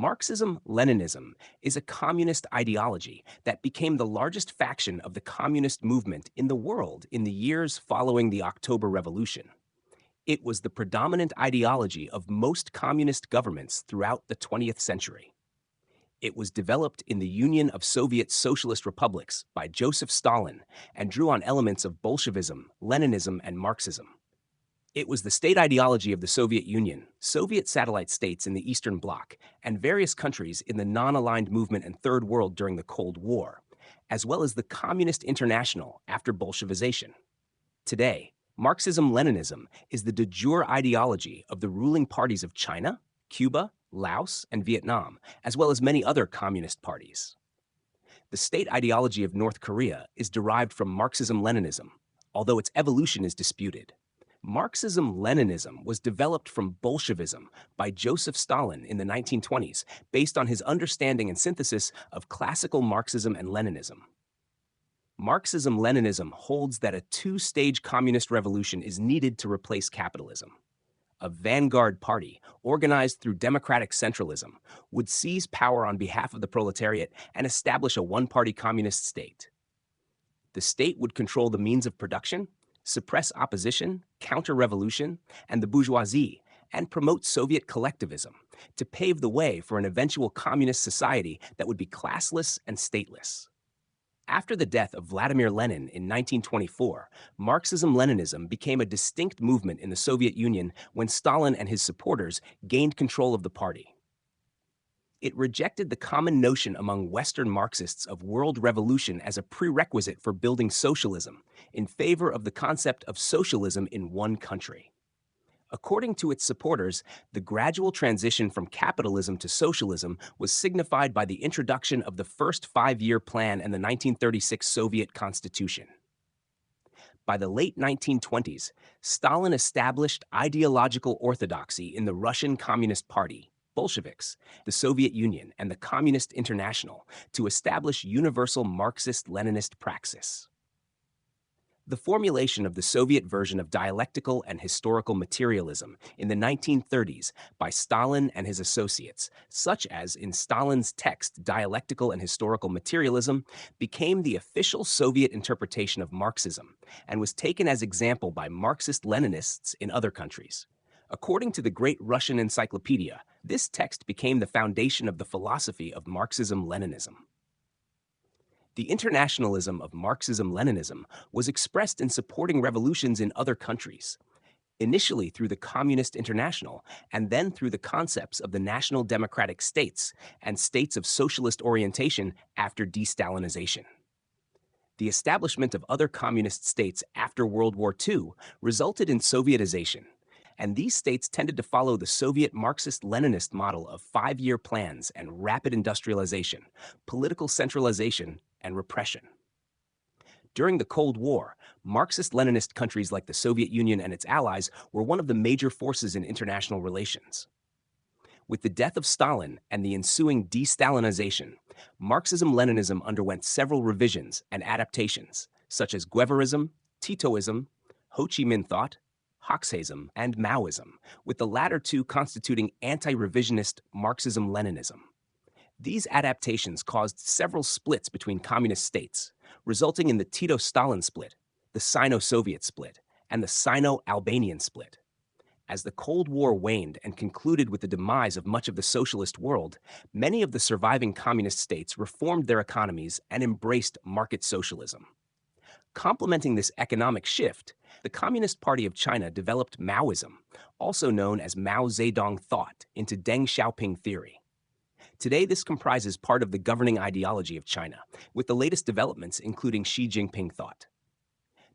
Marxism-Leninism is a communist ideology that became the largest faction of the communist movement in the world in the years following the October Revolution. It was the predominant ideology of most communist governments throughout the 20th century. It was developed in the Union of Soviet Socialist Republics by Joseph Stalin and drew on elements of Bolshevism, Leninism, and Marxism. It was the state ideology of the Soviet Union, Soviet satellite states in the Eastern Bloc, and various countries in the non-aligned movement and Third World during the Cold War, as well as the Communist International after Bolshevization. Today, Marxism-Leninism is the de jure ideology of the ruling parties of China, Cuba, Laos, and Vietnam, as well as many other communist parties. The state ideology of North Korea is derived from Marxism-Leninism, although its evolution is disputed. Marxism-Leninism was developed from Bolshevism by Joseph Stalin in the 1920s based on his understanding and synthesis of classical Marxism and Leninism. Marxism-Leninism holds that a two-stage communist revolution is needed to replace capitalism. A vanguard party, organized through democratic centralism, would seize power on behalf of the proletariat and establish a one-party communist state. The state would control the means of production, suppress opposition, counter-revolution, and the bourgeoisie, and promote Soviet collectivism to pave the way for an eventual communist society that would be classless and stateless. After the death of Vladimir Lenin in 1924, Marxism-Leninism became a distinct movement in the Soviet Union when Stalin and his supporters gained control of the party. It rejected the common notion among Western Marxists of world revolution as a prerequisite for building socialism, in favor of the concept of socialism in one country. According to its supporters, the gradual transition from capitalism to socialism was signified by the introduction of the first five-year plan and the 1936 Soviet Constitution. By the late 1920s, Stalin established ideological orthodoxy in the Russian Communist Party, Bolsheviks, the Soviet Union, and the Communist International to establish universal Marxist-Leninist praxis. The formulation of the Soviet version of dialectical and historical materialism in the 1930s by Stalin and his associates, such as in Stalin's text Dialectical and Historical Materialism, became the official Soviet interpretation of Marxism and was taken as example by Marxist-Leninists in other countries. According to the Great Russian Encyclopedia, this text became the foundation of the philosophy of Marxism-Leninism. The internationalism of Marxism-Leninism was expressed in supporting revolutions in other countries, initially through the Communist International and then through the concepts of the national democratic states and states of socialist orientation after de-Stalinization. The establishment of other communist states after World War II resulted in Sovietization, and these states tended to follow the Soviet Marxist-Leninist model of five-year plans and rapid industrialization, political centralization, and repression. During the Cold War, Marxist-Leninist countries like the Soviet Union and its allies were one of the major forces in international relations. With the death of Stalin and the ensuing de-Stalinization, Marxism-Leninism underwent several revisions and adaptations, such as Guevarism, Titoism, Ho Chi Minh thought, Marxism, and Maoism, with the latter two constituting anti-revisionist Marxism-Leninism. These adaptations caused several splits between communist states, resulting in the Tito-Stalin split, the Sino-Soviet split, and the Sino-Albanian split. As the Cold War waned and concluded with the demise of much of the socialist world, many of the surviving communist states reformed their economies and embraced market socialism. Complementing this economic shift, the Communist Party of China developed Maoism, also known as Mao Zedong thought, into Deng Xiaoping theory. Today, this comprises part of the governing ideology of China, with the latest developments including Xi Jinping thought.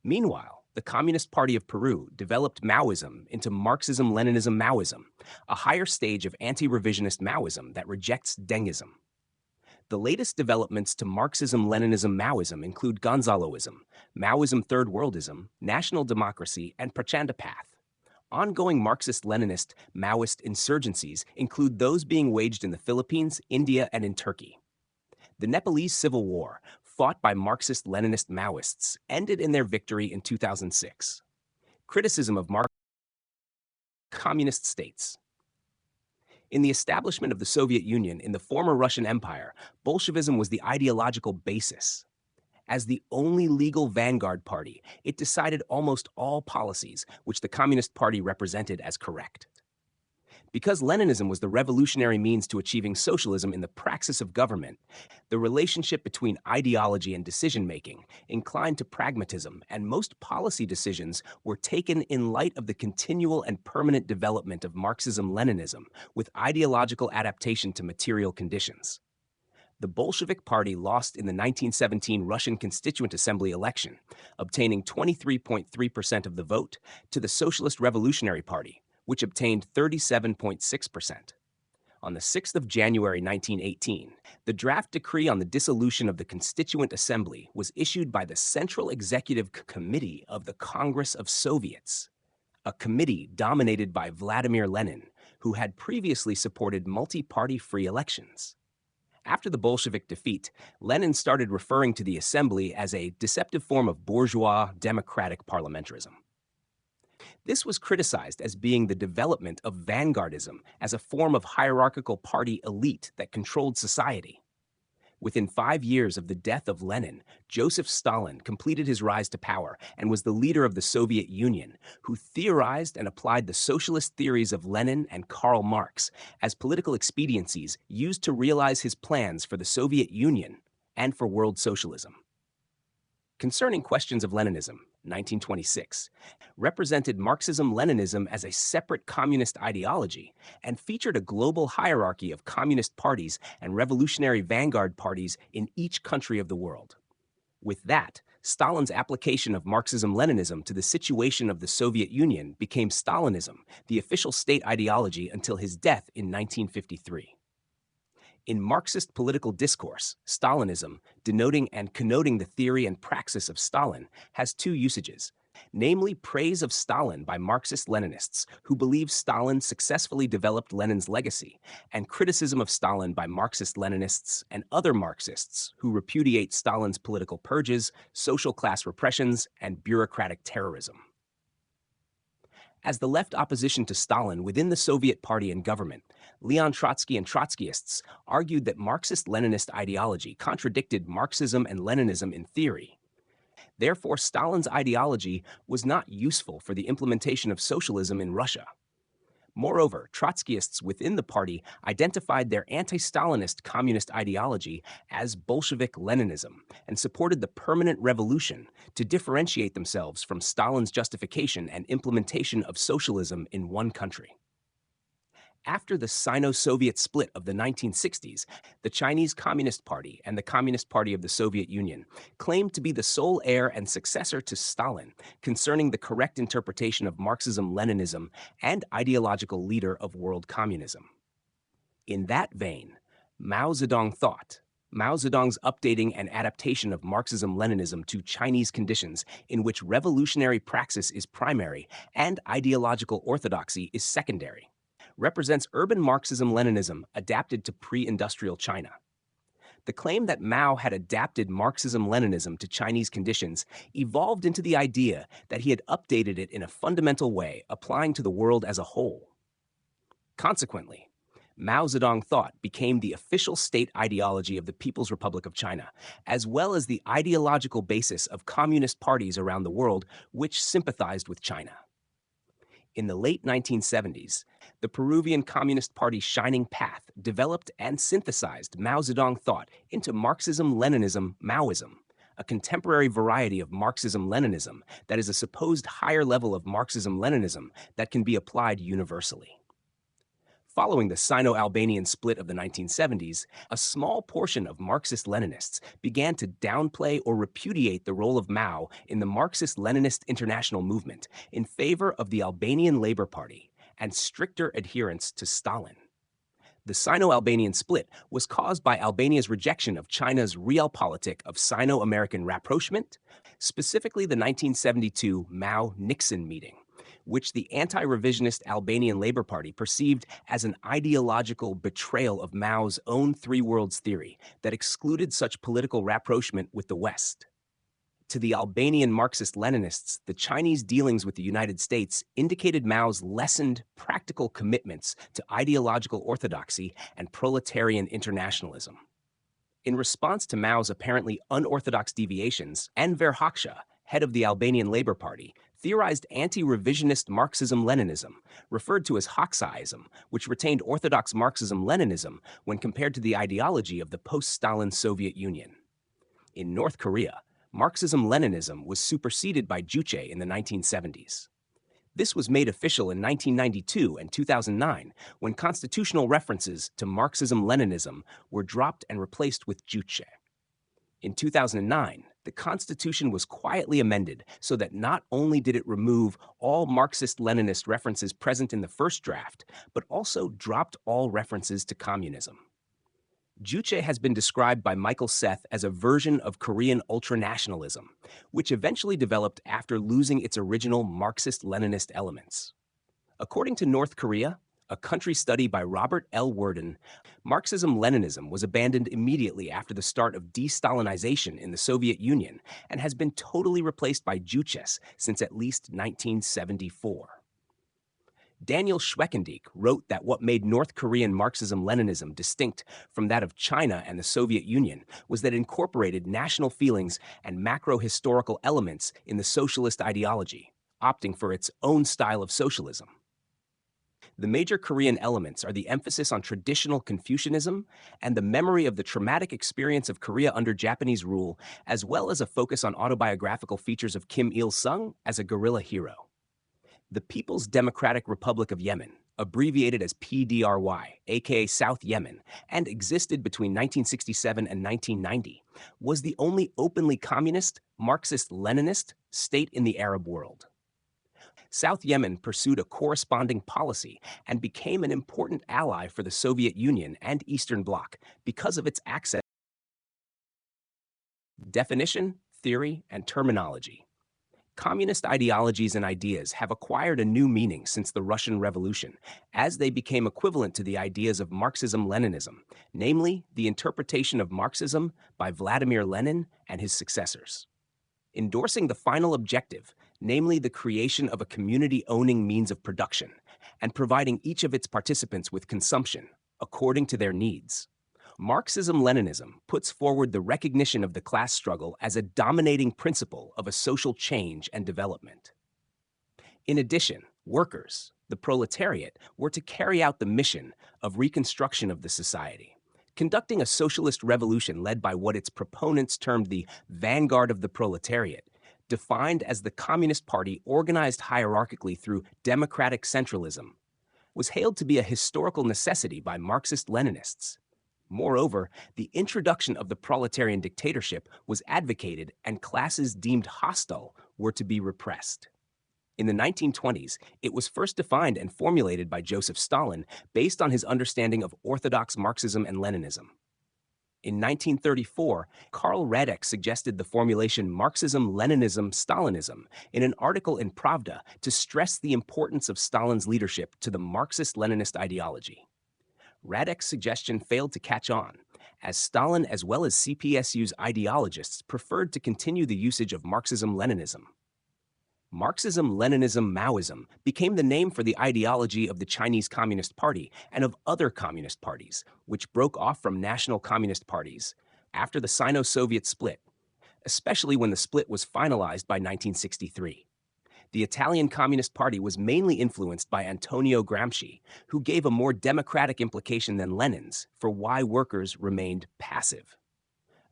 Meanwhile, the Communist Party of Peru developed Maoism into Marxism-Leninism Maoism, a higher stage of anti-revisionist Maoism that rejects Dengism. The latest developments to Marxism-Leninism Maoism include Gonzaloism, Maoism Third Worldism, National Democracy, and Prachanda Path. Ongoing Marxist-Leninist Maoist insurgencies include those being waged in the Philippines, India, and in Turkey. The Nepalese Civil War, fought by Marxist-Leninist Maoists, ended in their victory in 2006. Criticism of communist states. In the establishment of the Soviet Union in the former Russian Empire, Bolshevism was the ideological basis. As the only legal vanguard party, it decided almost all policies which the Communist Party represented as correct. Because Leninism was the revolutionary means to achieving socialism in the praxis of government, the relationship between ideology and decision-making inclined to pragmatism, and most policy decisions were taken in light of the continual and permanent development of Marxism-Leninism with ideological adaptation to material conditions. The Bolshevik Party lost in the 1917 Russian Constituent Assembly election, obtaining 23.3% of the vote, to the Socialist Revolutionary Party, which obtained 37.6%. On the 6th of January 1918, the draft decree on the dissolution of the Constituent Assembly was issued by the Central Executive Committee of the Congress of Soviets, a committee dominated by Vladimir Lenin, who had previously supported multi-party free elections. After the Bolshevik defeat, Lenin started referring to the assembly as a deceptive form of bourgeois democratic parliamentarism. This was criticized as being the development of vanguardism as a form of hierarchical party elite that controlled society. Within 5 years of the death of Lenin, Joseph Stalin completed his rise to power and was the leader of the Soviet Union, who theorized and applied the socialist theories of Lenin and Karl Marx as political expediencies used to realize his plans for the Soviet Union and for world socialism. Concerning Questions of Leninism, 1926, represented Marxism-Leninism as a separate communist ideology and featured a global hierarchy of communist parties and revolutionary vanguard parties in each country of the world. With that, Stalin's application of Marxism-Leninism to the situation of the Soviet Union became Stalinism, the official state ideology until his death in 1953. In Marxist political discourse, Stalinism, denoting and connoting the theory and praxis of Stalin, has two usages, namely praise of Stalin by Marxist-Leninists who believe Stalin successfully developed Lenin's legacy, and criticism of Stalin by Marxist-Leninists and other Marxists who repudiate Stalin's political purges, social class repressions, and bureaucratic terrorism. As the left opposition to Stalin within the Soviet Party and government, Leon Trotsky and Trotskyists argued that Marxist-Leninist ideology contradicted Marxism and Leninism in theory. Therefore, Stalin's ideology was not useful for the implementation of socialism in Russia. Moreover, Trotskyists within the party identified their anti-Stalinist communist ideology as Bolshevik Leninism and supported the permanent revolution to differentiate themselves from Stalin's justification and implementation of socialism in one country. After the Sino-Soviet split of the 1960s, the Chinese Communist Party and the Communist Party of the Soviet Union claimed to be the sole heir and successor to Stalin concerning the correct interpretation of Marxism-Leninism and ideological leader of world communism. In that vein, Mao Zedong thought, Mao Zedong's updating and adaptation of Marxism-Leninism to Chinese conditions in which revolutionary praxis is primary and ideological orthodoxy is secondary, represents urban Marxism-Leninism adapted to pre-industrial China. The claim that Mao had adapted Marxism-Leninism to Chinese conditions evolved into the idea that he had updated it in a fundamental way, applying to the world as a whole. Consequently, Mao Zedong thought became the official state ideology of the People's Republic of China, as well as the ideological basis of communist parties around the world which sympathized with China. In the late 1970s, the Peruvian Communist Party's Shining Path developed and synthesized Mao Zedong thought into Marxism-Leninism Maoism, a contemporary variety of Marxism-Leninism that is a supposed higher level of Marxism-Leninism that can be applied universally. Following the Sino-Albanian split of the 1970s, a small portion of Marxist-Leninists began to downplay or repudiate the role of Mao in the Marxist-Leninist international movement in favor of the Albanian Labour Party and stricter adherence to Stalin. The Sino-Albanian split was caused by Albania's rejection of China's realpolitik of Sino-American rapprochement, specifically the 1972 Mao-Nixon meeting, which the anti-revisionist Albanian Labour Party perceived as an ideological betrayal of Mao's own three worlds theory that excluded such political rapprochement with the West. To the Albanian Marxist-Leninists, the Chinese dealings with the United States indicated Mao's lessened practical commitments to ideological orthodoxy and proletarian internationalism. In response to Mao's apparently unorthodox deviations, Enver Hoxha, head of the Albanian Labour Party, theorized anti-revisionist Marxism-Leninism, referred to as Hoxhaism, which retained orthodox Marxism-Leninism when compared to the ideology of the post-Stalin Soviet Union. In North Korea, Marxism-Leninism was superseded by Juche in the 1970s. This was made official in 1992 and 2009 when constitutional references to Marxism-Leninism were dropped and replaced with Juche. In 2009, the Constitution was quietly amended so that not only did it remove all Marxist-Leninist references present in the first draft, but also dropped all references to communism. Juche has been described by Michael Seth as a version of Korean ultranationalism, which eventually developed after losing its original Marxist-Leninist elements. According to North Korea, a country study by Robert L. Worden, Marxism-Leninism was abandoned immediately after the start of de-Stalinization in the Soviet Union and has been totally replaced by Juches since at least 1974. Daniel Schweckendieck wrote that what made North Korean Marxism-Leninism distinct from that of China and the Soviet Union was that it incorporated national feelings and macro-historical elements in the socialist ideology, opting for its own style of socialism. The major Korean elements are the emphasis on traditional Confucianism and the memory of the traumatic experience of Korea under Japanese rule, as well as a focus on autobiographical features of Kim Il-sung as a guerrilla hero. The People's Democratic Republic of Yemen, abbreviated as PDRY, aka South Yemen, and existed between 1967 and 1990, was the only openly communist, Marxist-Leninist state in the Arab world. South Yemen pursued a corresponding policy and became an important ally for the Soviet Union and Eastern Bloc because of its access to definition, theory, and terminology. Communist ideologies and ideas have acquired a new meaning since the Russian Revolution, as they became equivalent to the ideas of Marxism-Leninism, namely the interpretation of Marxism by Vladimir Lenin and his successors. Endorsing the final objective, namely the creation of a community-owning means of production, and providing each of its participants with consumption, according to their needs. Marxism-Leninism puts forward the recognition of the class struggle as a dominating principle of a social change and development. In addition, workers, the proletariat, were to carry out the mission of reconstruction of the society, conducting a socialist revolution led by what its proponents termed the vanguard of the proletariat, defined as the Communist Party organized hierarchically through democratic centralism, was hailed to be a historical necessity by Marxist-Leninists. Moreover, the introduction of the proletarian dictatorship was advocated and classes deemed hostile were to be repressed. In the 1920s, it was first defined and formulated by Joseph Stalin based on his understanding of orthodox Marxism and Leninism. In 1934, Karl Radek suggested the formulation Marxism-Leninism-Stalinism in an article in Pravda to stress the importance of Stalin's leadership to the Marxist-Leninist ideology. Radek's suggestion failed to catch on, as Stalin as well as CPSU's ideologists preferred to continue the usage of Marxism-Leninism. Marxism-Leninism-Maoism became the name for the ideology of the Chinese Communist Party and of other communist parties, which broke off from national communist parties after the Sino-Soviet split, especially when the split was finalized by 1963. The Italian Communist Party was mainly influenced by Antonio Gramsci, who gave a more democratic implication than Lenin's for why workers remained passive.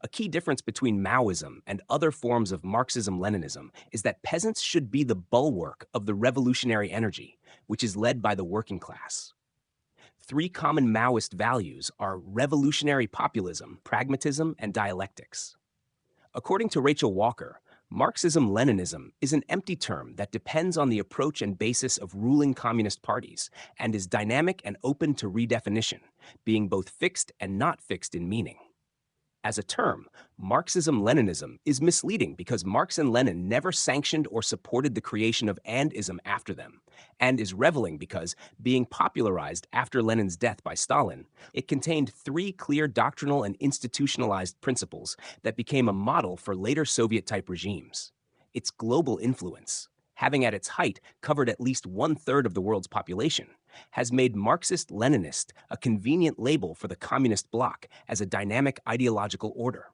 A key difference between Maoism and other forms of Marxism-Leninism is that peasants should be the bulwark of the revolutionary energy, which is led by the working class. Three common Maoist values are revolutionary populism, pragmatism, and dialectics. According to Rachel Walker, Marxism-Leninism is an empty term that depends on the approach and basis of ruling communist parties and is dynamic and open to redefinition, being both fixed and not fixed in meaning. As a term, Marxism-Leninism is misleading because Marx and Lenin never sanctioned or supported the creation of and-ism after them, and is reveling because, being popularized after Lenin's death by Stalin, it contained three clear doctrinal and institutionalized principles that became a model for later Soviet-type regimes. Its global influence, having at its height covered at least one-third of the world's population, has made Marxist-Leninist a convenient label for the communist bloc as a dynamic ideological order.